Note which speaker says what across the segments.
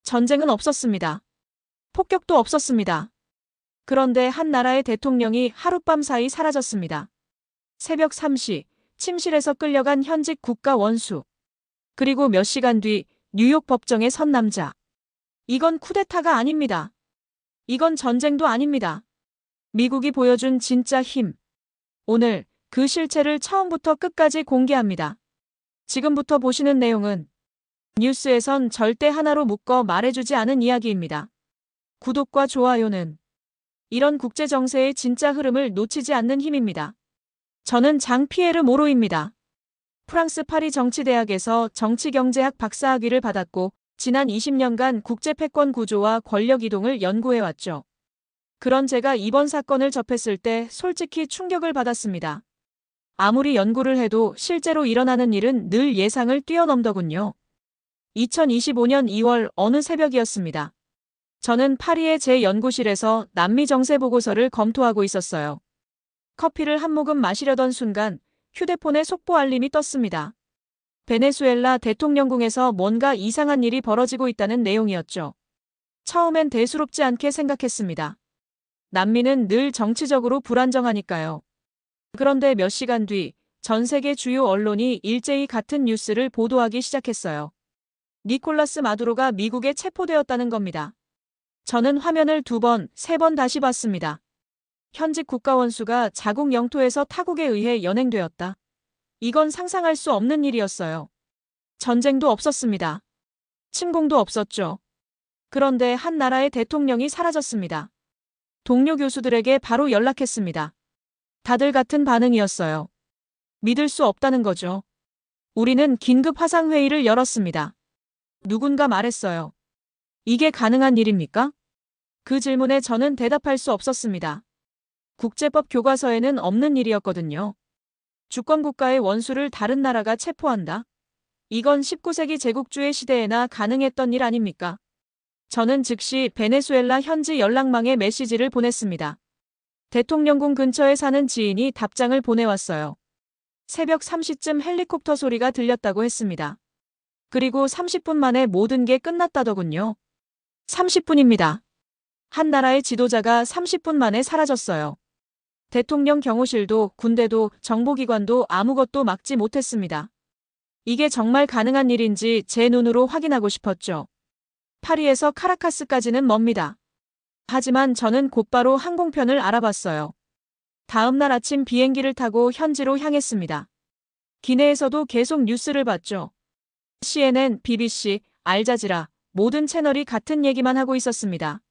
Speaker 1: 전쟁은 없었습니다. 폭격도 없었습니다. 그런데 한 나라의 대통령이 하룻밤 사이 사라졌습니다. 새벽 3시, 침실에서 끌려간 현직 국가 원수. 그리고 몇 시간 뒤 뉴욕 법정에 선 남자. 이건 쿠데타가 아닙니다. 이건 전쟁도 아닙니다. 미국이 보여준 진짜 힘. 오늘 그 실체를 처음부터 끝까지 공개합니다. 지금부터 보시는 내용은 뉴스에선 절대 하나로 묶어 말해주지 않은 이야기입니다. 구독과 좋아요는 이런 국제 정세의 진짜 흐름을 놓치지 않는 힘입니다. 저는 장피에르 모로입니다. 프랑스 파리 정치대학에서 정치경제학 박사학위를 받았고 지난 20년간 국제 패권 구조와 권력 이동을 연구해왔죠. 그런 제가 이번 사건을 접했을 때 솔직히 충격을 받았습니다. 아무리 연구를 해도 실제로 일어나는 일은 늘 예상을 뛰어넘더군요. 2025년 2월 어느 새벽이었습니다. 저는 파리의 제 연구실에서 남미 정세 보고서를 검토하고 있었어요. 커피를 한 모금 마시려던 순간 휴대폰에 속보 알림이 떴습니다. 베네수엘라 대통령궁에서 뭔가 이상한 일이 벌어지고 있다는 내용이었죠. 처음엔 대수롭지 않게 생각했습니다. 남미는 늘 정치적으로 불안정하니까요. 그런데 몇 시간 뒤 전 세계 주요 언론이 일제히 같은 뉴스를 보도하기 시작했어요. 니콜라스 마두로가 미국에 체포되었다는 겁니다. 저는 화면을 2번, 3번 다시 봤습니다. 현직 국가원수가 자국 영토에서 타국에 의해 연행되었다. 이건 상상할 수 없는 일이었어요. 전쟁도 없었습니다. 침공도 없었죠. 그런데 한 나라의 대통령이 사라졌습니다. 동료 교수들에게 바로 연락했습니다. 다들 같은 반응이었어요. 믿을 수 없다는 거죠. 우리는 긴급 화상회의를 열었습니다. 누군가 말했어요. 이게 가능한 일입니까? 그 질문에 저는 대답할 수 없었습니다. 국제법 교과서에는 없는 일이었거든요. 주권국가의 원수를 다른 나라가 체포한다? 이건 19세기 제국주의 시대에나 가능했던 일 아닙니까? 저는 즉시 베네수엘라 현지 연락망에 메시지를 보냈습니다. 대통령궁 근처에 사는 지인이 답장을 보내왔어요. 새벽 3시쯤 헬리콥터 소리가 들렸다고 했습니다. 그리고 30분 만에 모든 게 끝났다더군요. 30분입니다. 한 나라의 지도자가 30분 만에 사라졌어요. 대통령 경호실도 군대도 정보기관도 아무것도 막지 못했습니다. 이게 정말 가능한 일인지 제 눈으로 확인하고 싶었죠. 파리에서 카라카스까지는 멉니다. 하지만 저는 곧바로 항공편을 알아봤어요. 다음 날 아침 비행기를 타고 현지로 향했습니다. 기내에서도 계속 뉴스를 봤죠. CNN, BBC, 알자지라 모든 채널이 같은 얘기만 하고 있었습니다.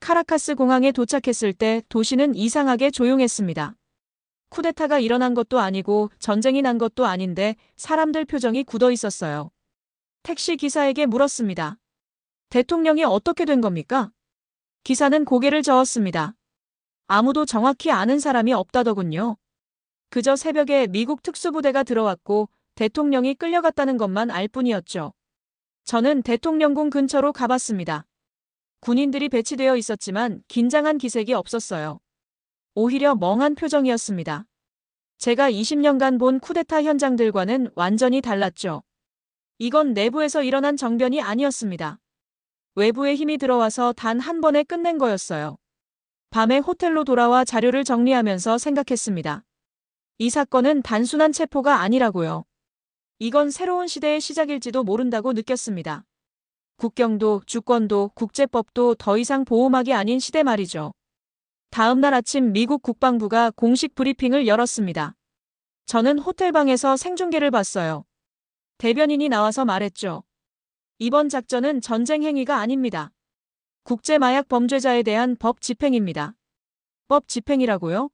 Speaker 1: 카라카스 공항에 도착했을 때 도시는 이상하게 조용했습니다. 쿠데타가 일어난 것도 아니고 전쟁이 난 것도 아닌데 사람들 표정이 굳어 있었어요. 택시 기사에게 물었습니다. 대통령이 어떻게 된 겁니까? 기사는 고개를 저었습니다. 아무도 정확히 아는 사람이 없다더군요. 그저 새벽에 미국 특수부대가 들어왔고 대통령이 끌려갔다는 것만 알 뿐이었죠. 저는 대통령궁 근처로 가봤습니다. 군인들이 배치되어 있었지만 긴장한 기색이 없었어요. 오히려 멍한 표정이었습니다. 제가 20년간 본 쿠데타 현장들과는 완전히 달랐죠. 이건 내부에서 일어난 정변이 아니었습니다. 외부의 힘이 들어와서 단 한 번에 끝낸 거였어요. 밤에 호텔로 돌아와 자료를 정리하면서 생각했습니다. 이 사건은 단순한 체포가 아니라고요. 이건 새로운 시대의 시작일지도 모른다고 느꼈습니다. 국경도 주권도 국제법도 더 이상 보호막이 아닌 시대 말이죠. 다음 날 아침 미국 국방부가 공식 브리핑을 열었습니다. 저는 호텔방에서 생중계를 봤어요. 대변인이 나와서 말했죠. 이번 작전은 전쟁 행위가 아닙니다. 국제마약 범죄자에 대한 법 집행입니다. 법 집행이라고요?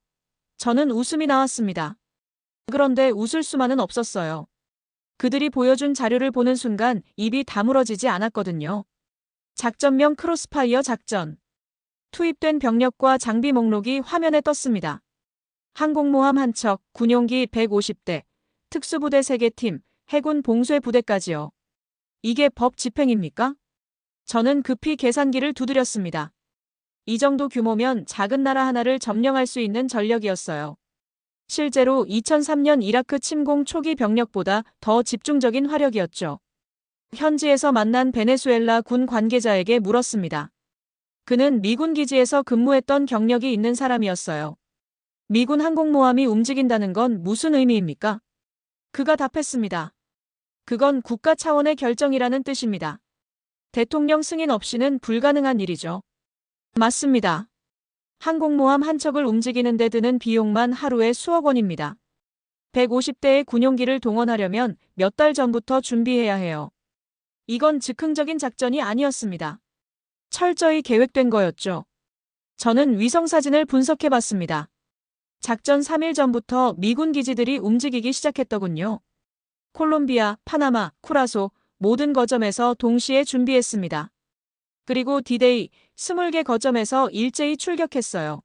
Speaker 1: 저는 웃음이 나왔습니다. 그런데 웃을 수만은 없었어요. 그들이 보여준 자료를 보는 순간 입이 다물어지지 않았거든요. 작전명 크로스파이어 작전. 투입된 병력과 장비 목록이 화면에 떴습니다. 항공모함 1척, 군용기 150대, 특수부대 3개 팀, 해군 봉쇄 부대까지요. 이게 법 집행입니까? 저는 급히 계산기를 두드렸습니다. 이 정도 규모면 작은 나라 하나를 점령할 수 있는 전력이었어요. 실제로 2003년 이라크 침공 초기 병력보다 더 집중적인 화력이었죠. 현지에서 만난 베네수엘라 군 관계자에게 물었습니다. 그는 미군 기지에서 근무했던 경력이 있는 사람이었어요. 미군 항공모함이 움직인다는 건 무슨 의미입니까? 그가 답했습니다. 그건 국가 차원의 결정이라는 뜻입니다. 대통령 승인 없이는 불가능한 일이죠. 맞습니다. 항공모함 한 척을 움직이는 데 드는 비용만 하루에 수억 원입니다. 150대의 군용기를 동원하려면 몇 달 전부터 준비해야 해요. 이건 즉흥적인 작전이 아니었습니다. 철저히 계획된 거였죠. 저는 위성사진을 분석해봤습니다. 작전 3일 전부터 미군 기지들이 움직이기 시작했더군요. 콜롬비아, 파나마, 쿠라소 모든 거점에서 동시에 준비했습니다. 그리고 디데이 20개 거점에서 일제히 출격했어요.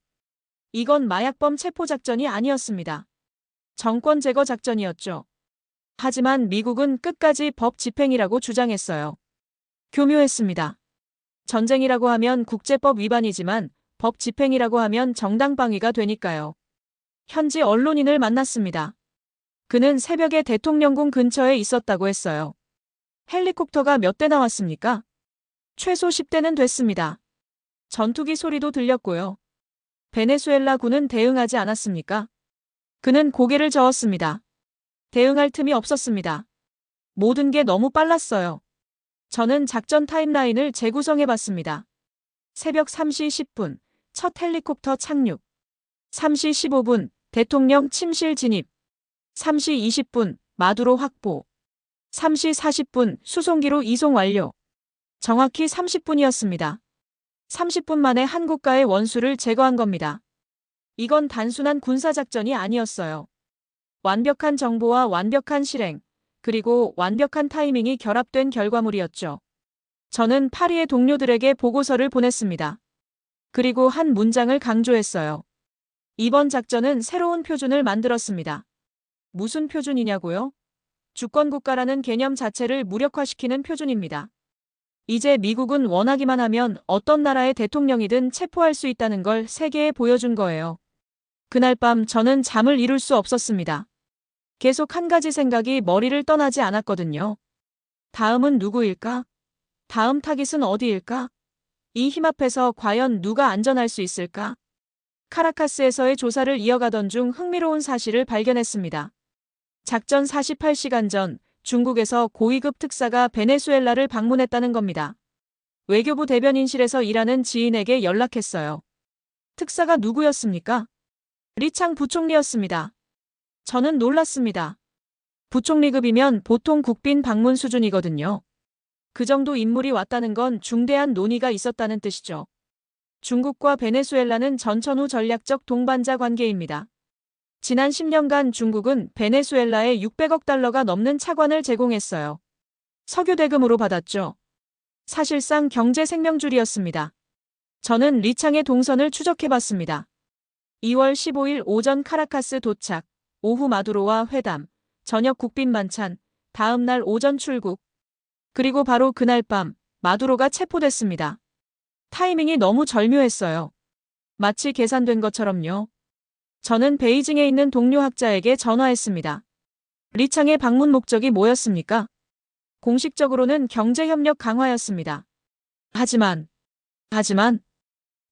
Speaker 1: 이건 마약범 체포 작전이 아니었습니다. 정권 제거 작전이었죠. 하지만 미국은 끝까지 법 집행이라고 주장했어요. 교묘했습니다. 전쟁이라고 하면 국제법 위반이지만 법 집행이라고 하면 정당방위가 되니까요. 현지 언론인을 만났습니다. 그는 새벽에 대통령궁 근처에 있었다고 했어요. 헬리콥터가 몇 대 나왔습니까? 최소 10대는 됐습니다. 전투기 소리도 들렸고요. 베네수엘라 군은 대응하지 않았습니까? 그는 고개를 저었습니다. 대응할 틈이 없었습니다. 모든 게 너무 빨랐어요. 저는 작전 타임라인을 재구성해봤습니다. 새벽 3시 10분, 첫 헬리콥터 착륙. 3시 15분, 대통령 침실 진입. 3시 20분, 마두로 확보. 3시 40분, 수송기로 이송 완료. 정확히 30분이었습니다. 30분 만에 한국과의 원수를 제거한 겁니다. 이건 단순한 군사작전이 아니었어요. 완벽한 정보와 완벽한 실행, 그리고 완벽한 타이밍이 결합된 결과물이었죠. 저는 파리의 동료들에게 보고서를 보냈습니다. 그리고 한 문장을 강조했어요. 이번 작전은 새로운 표준을 만들었습니다. 무슨 표준이냐고요? 주권국가라는 개념 자체를 무력화시키는 표준입니다. 이제 미국은 원하기만 하면 어떤 나라의 대통령이든 체포할 수 있다는 걸 세계에 보여준 거예요. 그날 밤 저는 잠을 이룰 수 없었습니다. 계속 한 가지 생각이 머리를 떠나지 않았거든요. 다음은 누구일까? 다음 타깃은 어디일까? 이 힘 앞에서 과연 누가 안전할 수 있을까? 카라카스에서의 조사를 이어가던 중 흥미로운 사실을 발견했습니다. 작전 48시간 전 중국에서 고위급 특사가 베네수엘라를 방문했다는 겁니다. 외교부 대변인실에서 일하는 지인에게 연락했어요. 특사가 누구였습니까? 리창 부총리였습니다. 저는 놀랐습니다. 부총리급이면 보통 국빈 방문 수준이거든요. 그 정도 인물이 왔다는 건 중대한 논의가 있었다는 뜻이죠. 중국과 베네수엘라는 전천후 전략적 동반자 관계입니다. 지난 10년간 중국은 베네수엘라에 600억 달러가 넘는 차관을 제공했어요. 석유 대금으로 받았죠. 사실상 경제 생명줄이었습니다. 저는 리창의 동선을 추적해봤습니다. 2월 15일 오전 카라카스 도착, 오후 마두로와 회담, 저녁 국빈 만찬, 다음 날 오전 출국. 그리고 바로 그날 밤 마두로가 체포됐습니다. 타이밍이 너무 절묘했어요. 마치 계산된 것처럼요. 저는 베이징에 있는 동료 학자에게 전화했습니다. 리창의 방문 목적이 뭐였습니까? 공식적으로는 경제협력 강화였습니다. 하지만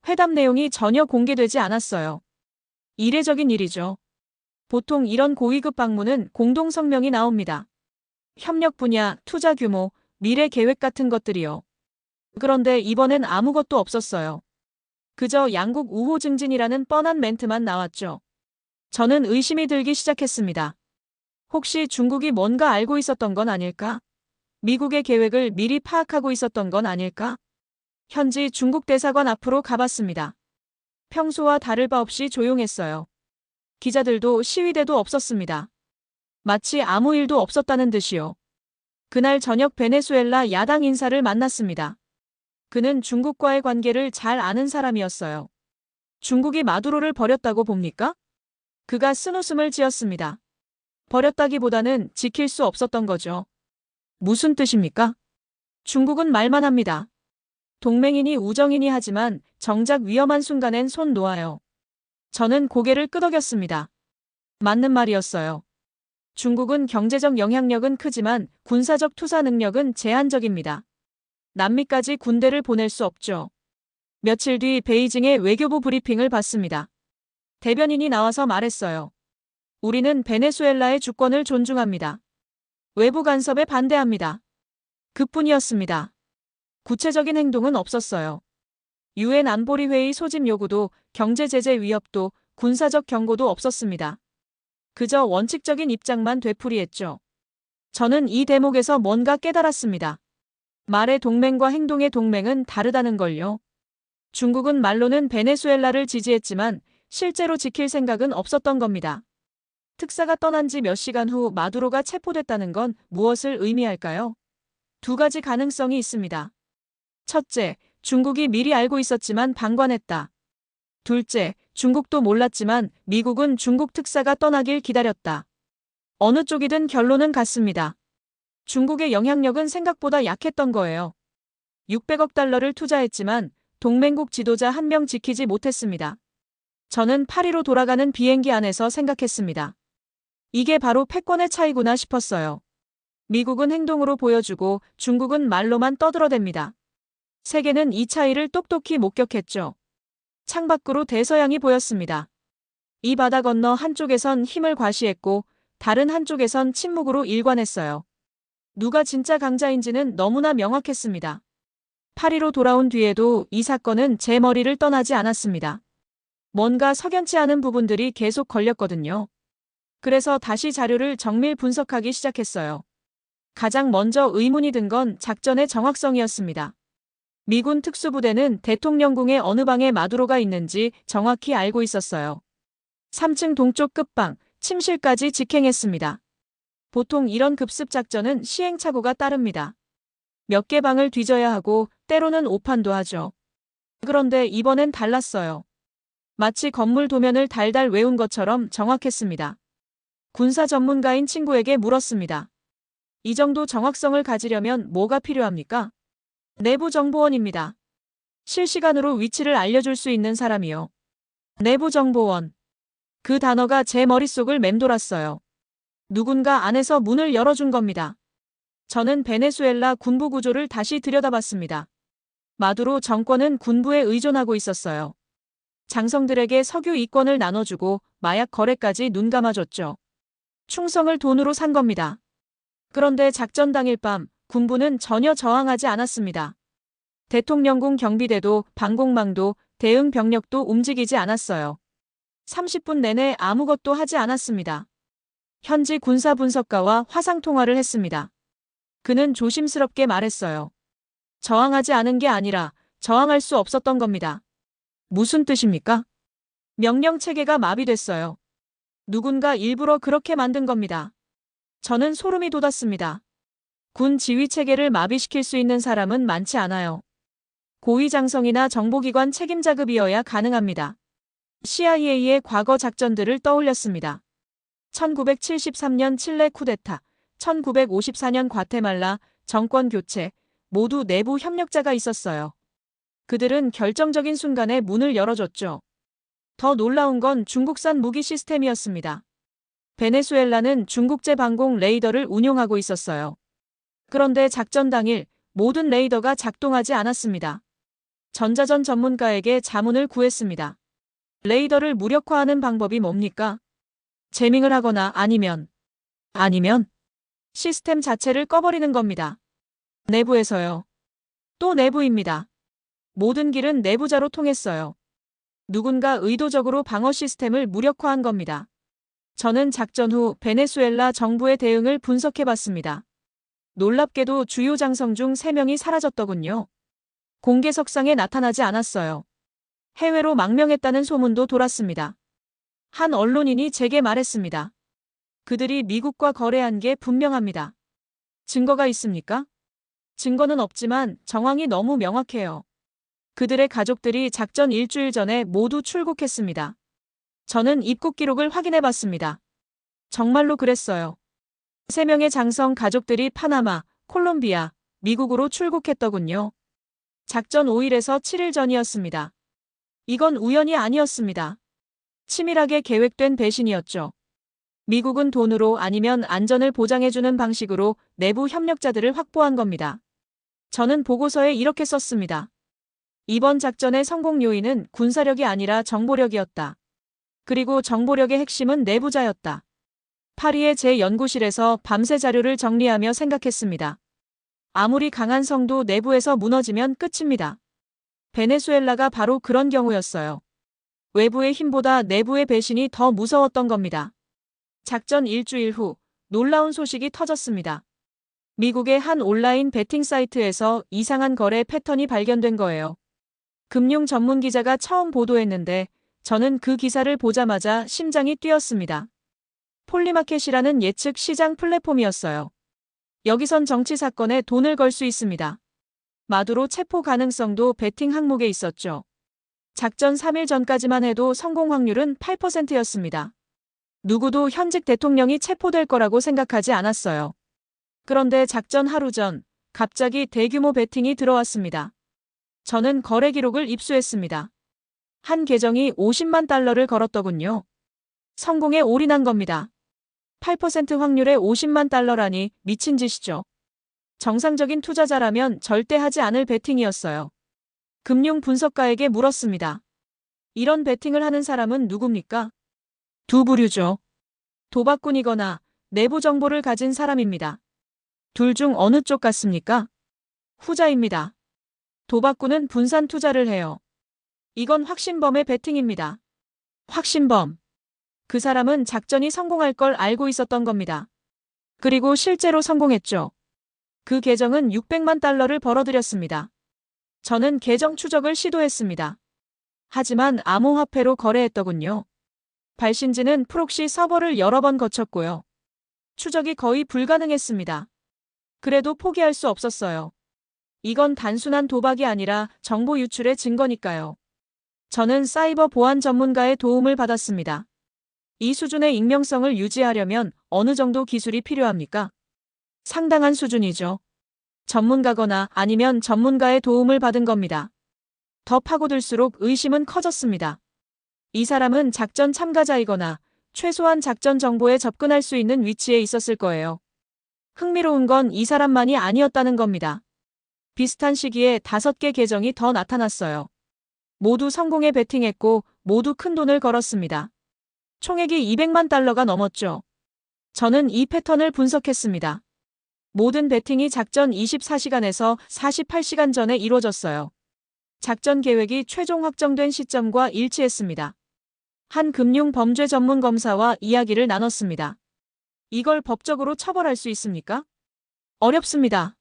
Speaker 1: 회담 내용이 전혀 공개되지 않았어요. 이례적인 일이죠. 보통 이런 고위급 방문은 공동성명이 나옵니다. 협력 분야, 투자 규모, 미래 계획 같은 것들이요. 그런데 이번엔 아무것도 없었어요. 그저 양국 우호 증진이라는 뻔한 멘트만 나왔죠. 저는 의심이 들기 시작했습니다. 혹시 중국이 뭔가 알고 있었던 건 아닐까? 미국의 계획을 미리 파악하고 있었던 건 아닐까? 현지 중국 대사관 앞으로 가봤습니다. 평소와 다를 바 없이 조용했어요. 기자들도 시위대도 없었습니다. 마치 아무 일도 없었다는 듯이요. 그날 저녁 베네수엘라 야당 인사를 만났습니다. 그는 중국과의 관계를 잘 아는 사람이었어요. 중국이 마두로를 버렸다고 봅니까? 그가 쓴웃음을 지었습니다. 버렸다기보다는 지킬 수 없었던 거죠. 무슨 뜻입니까? 중국은 말만 합니다. 동맹이니 우정이니 하지만 정작 위험한 순간엔 손 놓아요. 저는 고개를 끄덕였습니다. 맞는 말이었어요. 중국은 경제적 영향력은 크지만 군사적 투사 능력은 제한적입니다. 남미까지 군대를 보낼 수 없죠. 며칠 뒤 베이징의 외교부 브리핑을 받습니다. 대변인이 나와서 말했어요. 우리는 베네수엘라의 주권을 존중합니다. 외부 간섭에 반대합니다. 그뿐이었습니다. 구체적인 행동은 없었어요. 유엔 안보리 회의 소집 요구도 경제 제재 위협도 군사적 경고도 없었습니다. 그저 원칙적인 입장만 되풀이했죠. 저는 이 대목에서 뭔가 깨달았습니다. 말의 동맹과 행동의 동맹은 다르다는 걸요. 중국은 말로는 베네수엘라를 지지했지만 실제로 지킬 생각은 없었던 겁니다. 특사가 떠난 지 몇 시간 후 마두로가 체포됐다는 건 무엇을 의미할까요? 두 가지 가능성이 있습니다. 첫째, 중국이 미리 알고 있었지만 방관했다. 둘째, 중국도 몰랐지만 미국은 중국 특사가 떠나길 기다렸다. 어느 쪽이든 결론은 같습니다. 중국의 영향력은 생각보다 약했던 거예요. 600억 달러를 투자했지만 동맹국 지도자 한 명 지키지 못했습니다. 저는 파리로 돌아가는 비행기 안에서 생각했습니다. 이게 바로 패권의 차이구나 싶었어요. 미국은 행동으로 보여주고 중국은 말로만 떠들어댑니다. 세계는 이 차이를 똑똑히 목격했죠. 창밖으로 대서양이 보였습니다. 이 바다 건너 한쪽에선 힘을 과시했고 다른 한쪽에선 침묵으로 일관했어요. 누가 진짜 강자인지는 너무나 명확했습니다. 파리로 돌아온 뒤에도 이 사건은 제 머리를 떠나지 않았습니다. 뭔가 석연치 않은 부분들이 계속 걸렸거든요. 그래서 다시 자료를 정밀 분석하기 시작했어요. 가장 먼저 의문이 든 건 작전의 정확성이었습니다. 미군 특수부대는 대통령궁의 어느 방에 마두로가 있는지 정확히 알고 있었어요. 3층 동쪽 끝방, 침실까지 직행했습니다. 보통 이런 급습 작전은 시행착오가 따릅니다. 몇 개 방을 뒤져야 하고 때로는 오판도 하죠. 그런데 이번엔 달랐어요. 마치 건물 도면을 달달 외운 것처럼 정확했습니다. 군사 전문가인 친구에게 물었습니다. 이 정도 정확성을 가지려면 뭐가 필요합니까? 내부정보원입니다. 실시간으로 위치를 알려줄 수 있는 사람이요. 내부정보원. 그 단어가 제 머릿속을 맴돌았어요. 누군가 안에서 문을 열어준 겁니다. 저는 베네수엘라 군부 구조를 다시 들여다봤습니다. 마두로 정권은 군부에 의존하고 있었어요. 장성들에게 석유 이권을 나눠주고 마약 거래까지 눈감아줬죠. 충성을 돈으로 산 겁니다. 그런데 작전 당일 밤 군부는 전혀 저항하지 않았습니다. 대통령궁 경비대도 방공망도 대응 병력도 움직이지 않았어요. 30분 내내 아무것도 하지 않았습니다. 현지 군사 분석가와 화상통화를 했습니다. 그는 조심스럽게 말했어요. 저항하지 않은 게 아니라 저항할 수 없었던 겁니다. 무슨 뜻입니까? 명령 체계가 마비됐어요. 누군가 일부러 그렇게 만든 겁니다. 저는 소름이 돋았습니다. 군 지휘 체계를 마비시킬 수 있는 사람은 많지 않아요. 고위장성이나 정보기관 책임자급이어야 가능합니다. CIA의 과거 작전들을 떠올렸습니다. 1973년 칠레 쿠데타, 1954년 과테말라, 정권 교체, 모두 내부 협력자가 있었어요. 그들은 결정적인 순간에 문을 열어줬죠. 더 놀라운 건 중국산 무기 시스템이었습니다. 베네수엘라는 중국제 방공 레이더를 운용하고 있었어요. 그런데 작전 당일 모든 레이더가 작동하지 않았습니다. 전자전 전문가에게 자문을 구했습니다. 레이더를 무력화하는 방법이 뭡니까? 재밍을 하거나 아니면 시스템 자체를 꺼버리는 겁니다. 내부에서요. 또 내부입니다. 모든 길은 내부자로 통했어요. 누군가 의도적으로 방어 시스템을 무력화한 겁니다. 저는 작전 후 베네수엘라 정부의 대응을 분석해봤습니다. 놀랍게도 주요 장성 중 3명이 사라졌더군요. 공개석상에 나타나지 않았어요. 해외로 망명했다는 소문도 돌았습니다. 한 언론인이 제게 말했습니다. 그들이 미국과 거래한 게 분명합니다. 증거가 있습니까? 증거는 없지만 정황이 너무 명확해요. 그들의 가족들이 작전 일주일 전에 모두 출국했습니다. 저는 입국 기록을 확인해봤습니다. 정말로 그랬어요. 3명의 장성 가족들이 파나마, 콜롬비아, 미국으로 출국했더군요. 작전 5일에서 7일 전이었습니다. 이건 우연이 아니었습니다. 치밀하게 계획된 배신이었죠. 미국은 돈으로 아니면 안전을 보장해주는 방식으로 내부 협력자들을 확보한 겁니다. 저는 보고서에 이렇게 썼습니다. 이번 작전의 성공 요인은 군사력이 아니라 정보력이었다. 그리고 정보력의 핵심은 내부자였다. 파리의 제 연구실에서 밤새 자료를 정리하며 생각했습니다. 아무리 강한 성도 내부에서 무너지면 끝입니다. 베네수엘라가 바로 그런 경우였어요. 외부의 힘보다 내부의 배신이 더 무서웠던 겁니다. 작전 일주일 후 놀라운 소식이 터졌습니다. 미국의 한 온라인 베팅 사이트에서 이상한 거래 패턴이 발견된 거예요. 금융 전문 기자가 처음 보도했는데 저는 그 기사를 보자마자 심장이 뛰었습니다. 폴리마켓이라는 예측 시장 플랫폼이었어요. 여기선 정치 사건에 돈을 걸 수 있습니다. 마두로 체포 가능성도 베팅 항목에 있었죠. 작전 3일 전까지만 해도 성공 확률은 8%였습니다. 누구도 현직 대통령이 체포될 거라고 생각하지 않았어요. 그런데 작전 하루 전 갑자기 대규모 베팅이 들어왔습니다. 저는 거래 기록을 입수했습니다. 한 계정이 50만 달러를 걸었더군요. 성공에 올인한 겁니다. 8% 확률에 50만 달러라니 미친 짓이죠. 정상적인 투자자라면 절대 하지 않을 베팅이었어요. 금융 분석가에게 물었습니다. 이런 베팅을 하는 사람은 누굽니까? 두 부류죠. 도박꾼이거나 내부 정보를 가진 사람입니다. 둘 중 어느 쪽 같습니까? 후자입니다. 도박꾼은 분산 투자를 해요. 이건 확신범의 베팅입니다. 확신범. 그 사람은 작전이 성공할 걸 알고 있었던 겁니다. 그리고 실제로 성공했죠. 그 계정은 600만 달러를 벌어들였습니다. 저는 계정 추적을 시도했습니다. 하지만 암호화폐로 거래했더군요. 발신지는 프록시 서버를 여러 번 거쳤고요. 추적이 거의 불가능했습니다. 그래도 포기할 수 없었어요. 이건 단순한 도박이 아니라 정보 유출의 증거니까요. 저는 사이버 보안 전문가의 도움을 받았습니다. 이 수준의 익명성을 유지하려면 어느 정도 기술이 필요합니까? 상당한 수준이죠. 전문가거나 아니면 전문가의 도움을 받은 겁니다. 더 파고들수록 의심은 커졌습니다. 이 사람은 작전 참가자이거나 최소한 작전 정보에 접근할 수 있는 위치에 있었을 거예요. 흥미로운 건 이 사람만이 아니었다는 겁니다. 비슷한 시기에 5개 계정이 더 나타났어요. 모두 성공에 베팅했고 모두 큰 돈을 걸었습니다. 총액이 200만 달러가 넘었죠. 저는 이 패턴을 분석했습니다. 모든 베팅이 작전 24시간에서 48시간 전에 이루어졌어요. 작전 계획이 최종 확정된 시점과 일치했습니다. 한 금융 범죄 전문 검사와 이야기를 나눴습니다. 이걸 법적으로 처벌할 수 있습니까? 어렵습니다.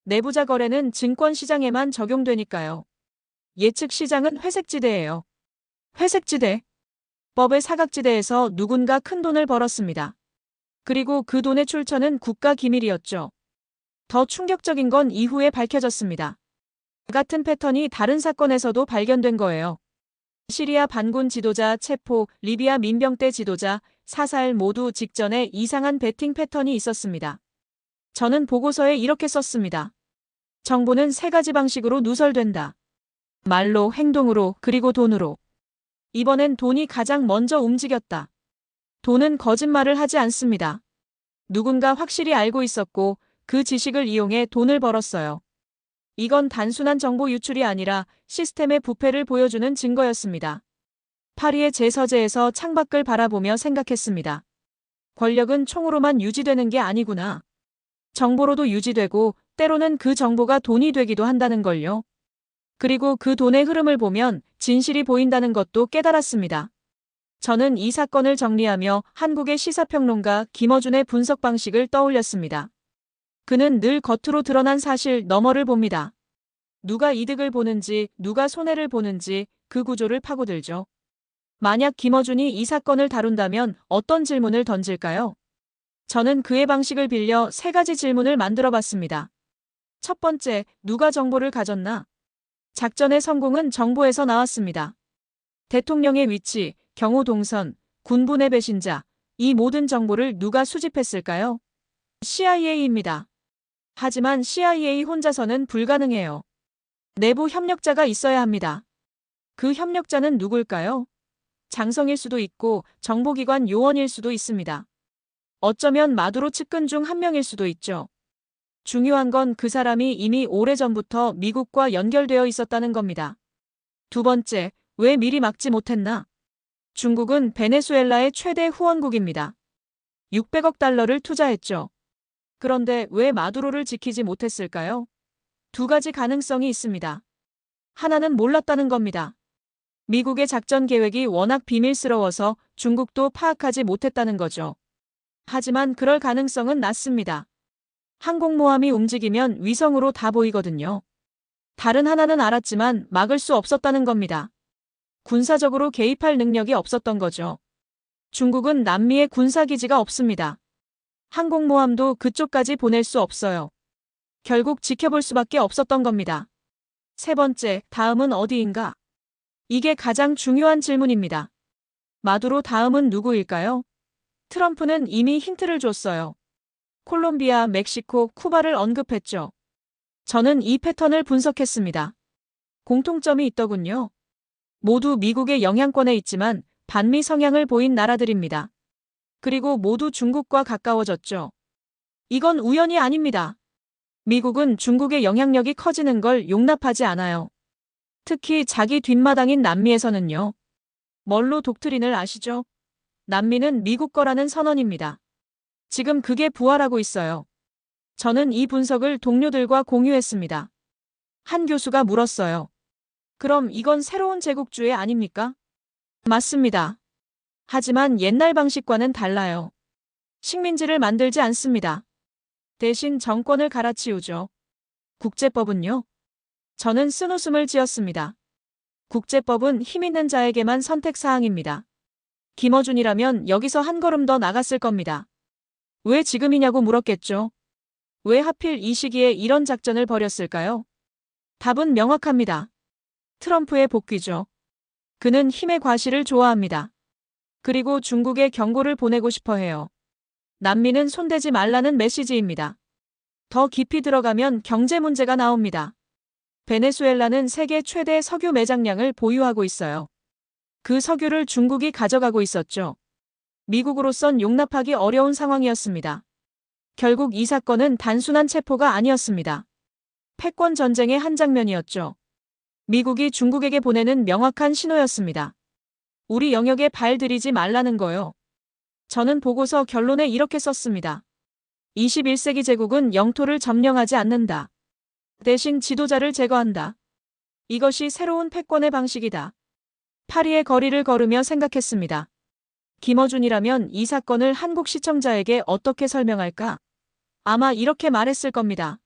Speaker 1: 내부자 거래는 증권 시장에만 적용되니까요. 예측 시장은 회색지대예요. 회색지대. 법의 사각지대에서 누군가 큰 돈을 벌었습니다. 그리고 그 돈의 출처는 국가 기밀이었죠. 더 충격적인 건 이후에 밝혀졌습니다. 같은 패턴이 다른 사건에서도 발견된 거예요. 시리아 반군 지도자 체포, 리비아 민병대 지도자 사살 모두 직전에 이상한 베팅 패턴이 있었습니다. 저는 보고서에 이렇게 썼습니다. 정보는 3가지 방식으로 누설된다. 말로, 행동으로, 그리고 돈으로. 이번엔 돈이 가장 먼저 움직였다. 돈은 거짓말을 하지 않습니다. 누군가 확실히 알고 있었고 그 지식을 이용해 돈을 벌었어요. 이건 단순한 정보 유출이 아니라 시스템의 부패를 보여주는 증거였습니다. 파리의 제 서재에서 창밖을 바라보며 생각했습니다. 권력은 총으로만 유지되는 게 아니구나. 정보로도 유지되고 때로는 그 정보가 돈이 되기도 한다는 걸요. 그리고 그 돈의 흐름을 보면 진실이 보인다는 것도 깨달았습니다. 저는 이 사건을 정리하며 한국의 시사평론가 김어준의 분석 방식을 떠올렸습니다. 그는 늘 겉으로 드러난 사실 너머를 봅니다. 누가 이득을 보는지, 누가 손해를 보는지 그 구조를 파고들죠. 만약 김어준이 이 사건을 다룬다면 어떤 질문을 던질까요? 저는 그의 방식을 빌려 3가지 질문을 만들어 봤습니다. 첫 번째, 누가 정보를 가졌나? 작전의 성공은 정보에서 나왔습니다. 대통령의 위치, 경호 동선, 군부내 배신자, 이 모든 정보를 누가 수집했을까요? CIA입니다. 하지만 CIA 혼자서는 불가능해요. 내부 협력자가 있어야 합니다. 그 협력자는 누굴까요? 장성일 수도 있고 정보기관 요원일 수도 있습니다. 어쩌면 마두로 측근 중 한 명일 수도 있죠. 중요한 건 그 사람이 이미 오래전부터 미국과 연결되어 있었다는 겁니다. 두 번째, 왜 미리 막지 못했나? 중국은 베네수엘라의 최대 후원국입니다. 600억 달러를 투자했죠. 그런데 왜 마두로를 지키지 못했을까요? 두 가지 가능성이 있습니다. 하나는 몰랐다는 겁니다. 미국의 작전 계획이 워낙 비밀스러워서 중국도 파악하지 못했다는 거죠. 하지만 그럴 가능성은 낮습니다. 항공모함이 움직이면 위성으로 다 보이거든요. 다른 하나는 알았지만 막을 수 없었다는 겁니다. 군사적으로 개입할 능력이 없었던 거죠. 중국은 남미에 군사기지가 없습니다. 항공모함도 그쪽까지 보낼 수 없어요. 결국 지켜볼 수밖에 없었던 겁니다. 세 번째, 다음은 어디인가? 이게 가장 중요한 질문입니다. 마두로 다음은 누구일까요? 트럼프는 이미 힌트를 줬어요. 콜롬비아, 멕시코, 쿠바를 언급했죠. 저는 이 패턴을 분석했습니다. 공통점이 있더군요. 모두 미국의 영향권에 있지만 반미 성향을 보인 나라들입니다. 그리고 모두 중국과 가까워졌죠. 이건 우연이 아닙니다. 미국은 중국의 영향력이 커지는 걸 용납하지 않아요. 특히 자기 뒷마당인 남미에서는요. 멀로 독트린을 아시죠? 남미는 미국 거라는 선언입니다. 지금 그게 부활하고 있어요. 저는 이 분석을 동료들과 공유했습니다. 한 교수가 물었어요. 그럼 이건 새로운 제국주의 아닙니까? 맞습니다. 하지만 옛날 방식과는 달라요. 식민지를 만들지 않습니다. 대신 정권을 갈아치우죠. 국제법은요? 저는 쓴웃음을 지었습니다. 국제법은 힘 있는 자에게만 선택사항입니다. 김어준이라면 여기서 한 걸음 더 나갔을 겁니다. 왜 지금이냐고 물었겠죠. 왜 하필 이 시기에 이런 작전을 벌였을까요? 답은 명확합니다. 트럼프의 복귀죠. 그는 힘의 과시를 좋아합니다. 그리고 중국에 경고를 보내고 싶어 해요. 남미는 손대지 말라는 메시지입니다. 더 깊이 들어가면 경제 문제가 나옵니다. 베네수엘라는 세계 최대 석유 매장량을 보유하고 있어요. 그 석유를 중국이 가져가고 있었죠. 미국으로선 용납하기 어려운 상황이었습니다. 결국 이 사건은 단순한 체포가 아니었습니다. 패권 전쟁의 한 장면이었죠. 미국이 중국에게 보내는 명확한 신호였습니다. 우리 영역에 발 들이지 말라는 거요. 저는 보고서 결론에 이렇게 썼습니다. 21세기 제국은 영토를 점령하지 않는다. 대신 지도자를 제거한다. 이것이 새로운 패권의 방식이다. 파리의 거리를 걸으며 생각했습니다. 김어준이라면 이 사건을 한국 시청자에게 어떻게 설명할까? 아마 이렇게 말했을 겁니다.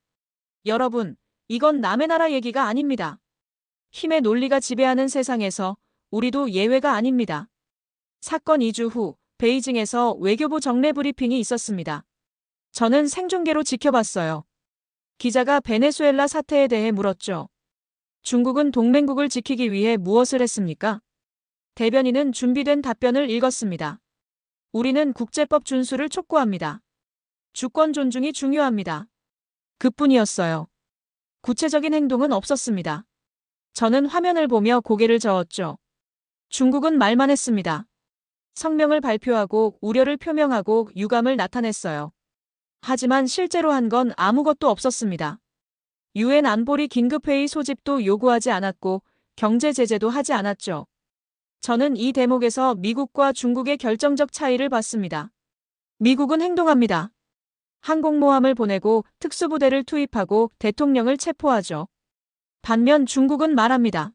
Speaker 1: 여러분, 이건 남의 나라 얘기가 아닙니다. 힘의 논리가 지배하는 세상에서 우리도 예외가 아닙니다. 사건 2주 후 베이징에서 외교부 정례 브리핑이 있었습니다. 저는 생중계로 지켜봤어요. 기자가 베네수엘라 사태에 대해 물었죠. 중국은 동맹국을 지키기 위해 무엇을 했습니까? 대변인은 준비된 답변을 읽었습니다. 우리는 국제법 준수를 촉구합니다. 주권 존중이 중요합니다. 그뿐이었어요. 구체적인 행동은 없었습니다. 저는 화면을 보며 고개를 저었죠. 중국은 말만 했습니다. 성명을 발표하고 우려를 표명하고 유감을 나타냈어요. 하지만 실제로 한 건 아무것도 없었습니다. 유엔 안보리 긴급회의 소집도 요구하지 않았고 경제 제재도 하지 않았죠. 저는 이 대목에서 미국과 중국의 결정적 차이를 봤습니다. 미국은 행동합니다. 항공모함을 보내고 특수부대를 투입하고 대통령을 체포하죠. 반면 중국은 말합니다.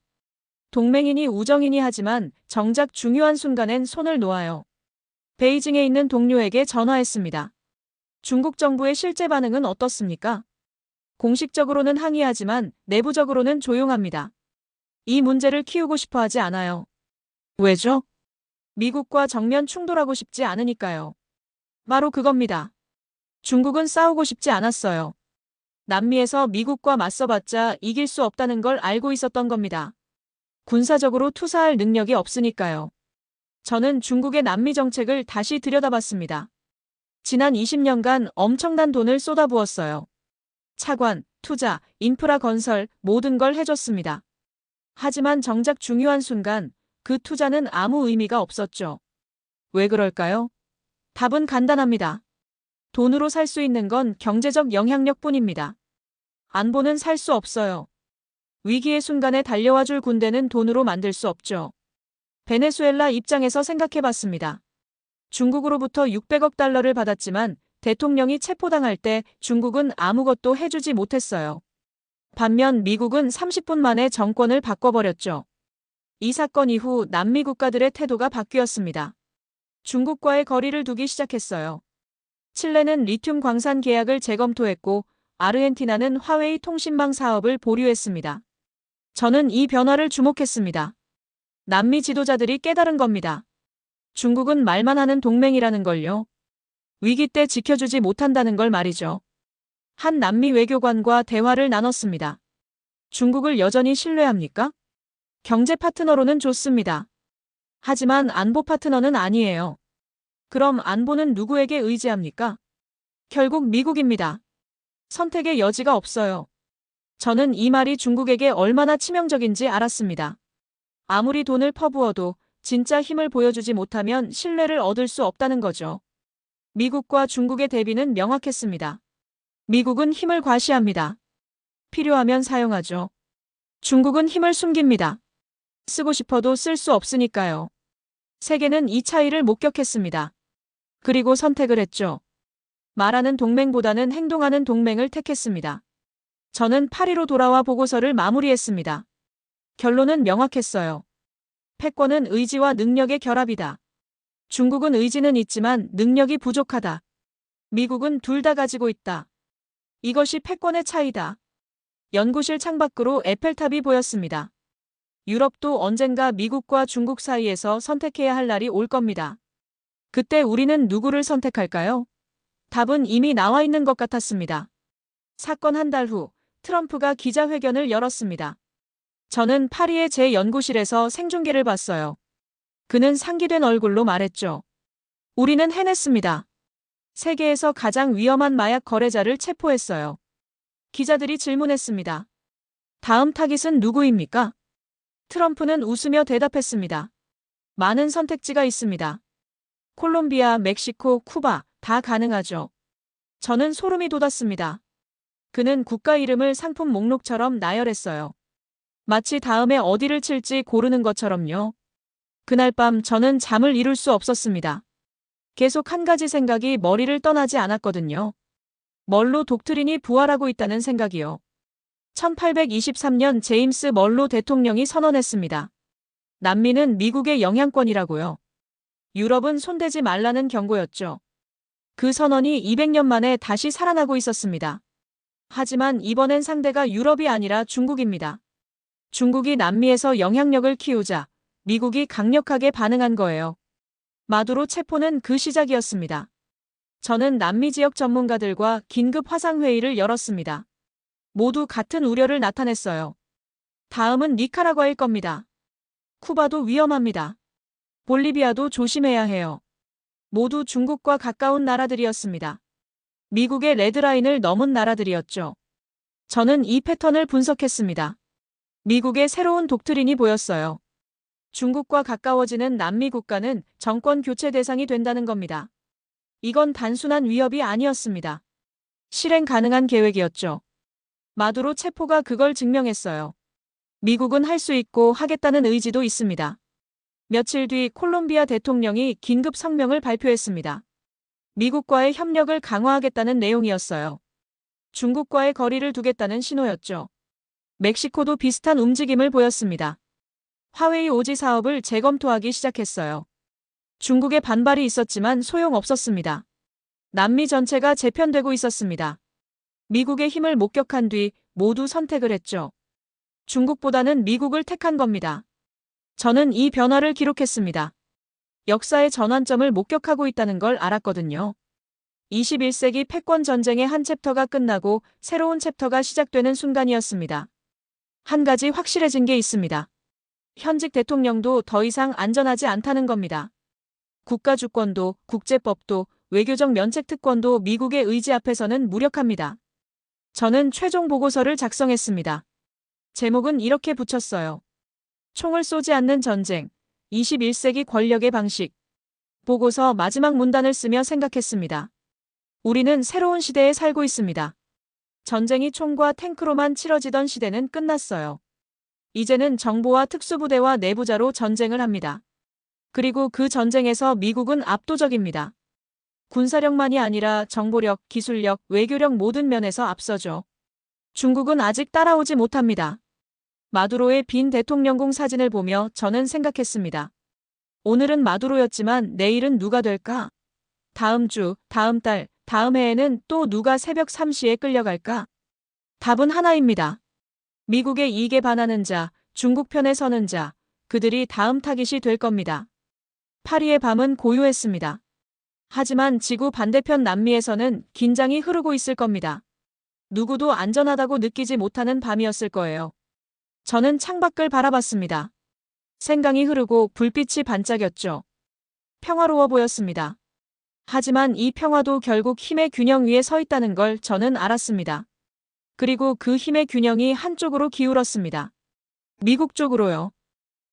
Speaker 1: 동맹이니 우정이니 하지만 정작 중요한 순간엔 손을 놓아요. 베이징에 있는 동료에게 전화했습니다. 중국 정부의 실제 반응은 어떻습니까? 공식적으로는 항의하지만 내부적으로는 조용합니다. 이 문제를 키우고 싶어 하지 않아요. 왜죠? 미국과 정면 충돌하고 싶지 않으니까요. 바로 그겁니다. 중국은 싸우고 싶지 않았어요. 남미에서 미국과 맞서봤자 이길 수 없다는 걸 알고 있었던 겁니다. 군사적으로 투사할 능력이 없으니까요. 저는 중국의 남미 정책을 다시 들여다봤습니다. 지난 20년간 엄청난 돈을 쏟아부었어요. 차관, 투자, 인프라 건설 모든 걸 해줬습니다. 하지만 정작 중요한 순간 그 투자는 아무 의미가 없었죠. 왜 그럴까요? 답은 간단합니다. 돈으로 살 수 있는 건 경제적 영향력뿐입니다. 안보는 살 수 없어요. 위기의 순간에 달려와 줄 군대는 돈으로 만들 수 없죠. 베네수엘라 입장에서 생각해봤습니다. 중국으로부터 600억 달러를 받았지만 대통령이 체포당할 때 중국은 아무것도 해주지 못했어요. 반면 미국은 30분 만에 정권을 바꿔버렸죠. 이 사건 이후 남미 국가들의 태도가 바뀌었습니다. 중국과의 거리를 두기 시작했어요. 칠레는 리튬 광산 계약을 재검토했고 아르헨티나는 화웨이 통신망 사업을 보류했습니다. 저는 이 변화를 주목했습니다. 남미 지도자들이 깨달은 겁니다. 중국은 말만 하는 동맹이라는 걸요. 위기 때 지켜주지 못한다는 걸 말이죠. 한 남미 외교관과 대화를 나눴습니다. 중국을 여전히 신뢰합니까? 경제 파트너로는 좋습니다. 하지만 안보 파트너는 아니에요. 그럼 안보는 누구에게 의지합니까? 결국 미국입니다. 선택의 여지가 없어요. 저는 이 말이 중국에게 얼마나 치명적인지 알았습니다. 아무리 돈을 퍼부어도 진짜 힘을 보여주지 못하면 신뢰를 얻을 수 없다는 거죠. 미국과 중국의 대비는 명확했습니다. 미국은 힘을 과시합니다. 필요하면 사용하죠. 중국은 힘을 숨깁니다. 쓰고 싶어도 쓸 수 없으니까요. 세계는 이 차이를 목격했습니다. 그리고 선택을 했죠. 말하는 동맹보다는 행동하는 동맹을 택했습니다. 저는 파리로 돌아와 보고서를 마무리했습니다. 결론은 명확했어요. 패권은 의지와 능력의 결합이다. 중국은 의지는 있지만 능력이 부족하다. 미국은 둘 다 가지고 있다. 이것이 패권의 차이다. 연구실 창밖으로 에펠탑이 보였습니다. 유럽도 언젠가 미국과 중국 사이에서 선택해야 할 날이 올 겁니다. 그때 우리는 누구를 선택할까요? 답은 이미 나와 있는 것 같았습니다. 사건 한 달 후 트럼프가 기자회견을 열었습니다. 저는 파리의 제 연구실에서 생중계를 봤어요. 그는 상기된 얼굴로 말했죠. 우리는 해냈습니다. 세계에서 가장 위험한 마약 거래자를 체포했어요. 기자들이 질문했습니다. 다음 타깃은 누구입니까? 트럼프는 웃으며 대답했습니다. 많은 선택지가 있습니다. 콜롬비아, 멕시코, 쿠바 다 가능하죠. 저는 소름이 돋았습니다. 그는 국가 이름을 상품 목록처럼 나열했어요. 마치 다음에 어디를 칠지 고르는 것처럼요. 그날 밤 저는 잠을 이룰 수 없었습니다. 계속 한 가지 생각이 머리를 떠나지 않았거든요. 멀로 독트린이 부활하고 있다는 생각이요. 1823년 제임스 멀로 대통령이 선언했습니다. 남미는 미국의 영향권이라고요. 유럽은 손대지 말라는 경고였죠. 그 선언이 200년 만에 다시 살아나고 있었습니다. 하지만 이번엔 상대가 유럽이 아니라 중국입니다. 중국이 남미에서 영향력을 키우자 미국이 강력하게 반응한 거예요. 마두로 체포는 그 시작이었습니다. 저는 남미 지역 전문가들과 긴급 화상회의를 열었습니다. 모두 같은 우려를 나타냈어요. 다음은 니카라과일 겁니다. 쿠바도 위험합니다. 볼리비아도 조심해야 해요. 모두 중국과 가까운 나라들이었습니다. 미국의 레드라인을 넘은 나라들이었죠. 저는 이 패턴을 분석했습니다. 미국의 새로운 독트린이 보였어요. 중국과 가까워지는 남미 국가는 정권 교체 대상이 된다는 겁니다. 이건 단순한 위협이 아니었습니다. 실행 가능한 계획이었죠. 마두로 체포가 그걸 증명했어요. 미국은 할 수 있고 하겠다는 의지도 있습니다. 며칠 뒤 콜롬비아 대통령이 긴급 성명을 발표했습니다. 미국과의 협력을 강화하겠다는 내용이었어요. 중국과의 거리를 두겠다는 신호였죠. 멕시코도 비슷한 움직임을 보였습니다. 화웨이 오지 사업을 재검토하기 시작했어요. 중국의 반발이 있었지만 소용없었습니다. 남미 전체가 재편되고 있었습니다. 미국의 힘을 목격한 뒤 모두 선택을 했죠. 중국보다는 미국을 택한 겁니다. 저는 이 변화를 기록했습니다. 역사의 전환점을 목격하고 있다는 걸 알았거든요. 21세기 패권 전쟁의 한 챕터가 끝나고 새로운 챕터가 시작되는 순간이었습니다. 한 가지 확실해진 게 있습니다. 현직 대통령도 더 이상 안전하지 않다는 겁니다. 국가 주권도, 국제법도, 외교적 면책 특권도 미국의 의지 앞에서는 무력합니다. 저는 최종 보고서를 작성했습니다. 제목은 이렇게 붙였어요. 총을 쏘지 않는 전쟁, 21세기 권력의 방식. 보고서 마지막 문단을 쓰며 생각했습니다. 우리는 새로운 시대에 살고 있습니다. 전쟁이 총과 탱크로만 치러지던 시대는 끝났어요. 이제는 정보와 특수부대와 내부자로 전쟁을 합니다. 그리고 그 전쟁에서 미국은 압도적입니다. 군사력만이 아니라 정보력, 기술력, 외교력 모든 면에서 앞서죠. 중국은 아직 따라오지 못합니다. 마두로의 빈 대통령궁 사진을 보며 저는 생각했습니다. 오늘은 마두로였지만 내일은 누가 될까? 다음 주, 다음 달, 다음 해에는 또 누가 새벽 3시에 끌려갈까? 답은 하나입니다. 미국의 이익에 반하는 자, 중국 편에 서는 자, 그들이 다음 타깃이 될 겁니다. 파리의 밤은 고요했습니다. 하지만 지구 반대편 남미에서는 긴장이 흐르고 있을 겁니다. 누구도 안전하다고 느끼지 못하는 밤이었을 거예요. 저는 창밖을 바라봤습니다. 생강이 흐르고 불빛이 반짝였죠. 평화로워 보였습니다. 하지만 이 평화도 결국 힘의 균형 위에 서 있다는 걸 저는 알았습니다. 그리고 그 힘의 균형이 한쪽으로 기울었습니다. 미국 쪽으로요.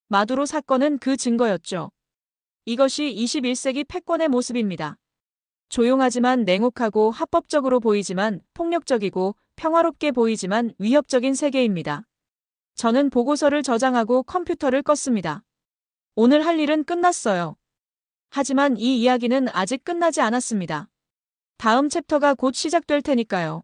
Speaker 1: 마두로 사건은 그 증거였죠. 이것이 21세기 패권의 모습입니다. 조용하지만 냉혹하고 합법적으로 보이지만 폭력적이고 평화롭게 보이지만 위협적인 세계입니다. 저는 보고서를 저장하고 컴퓨터를 껐습니다. 오늘 할 일은 끝났어요. 하지만 이 이야기는 아직 끝나지 않았습니다. 다음 챕터가 곧 시작될 테니까요.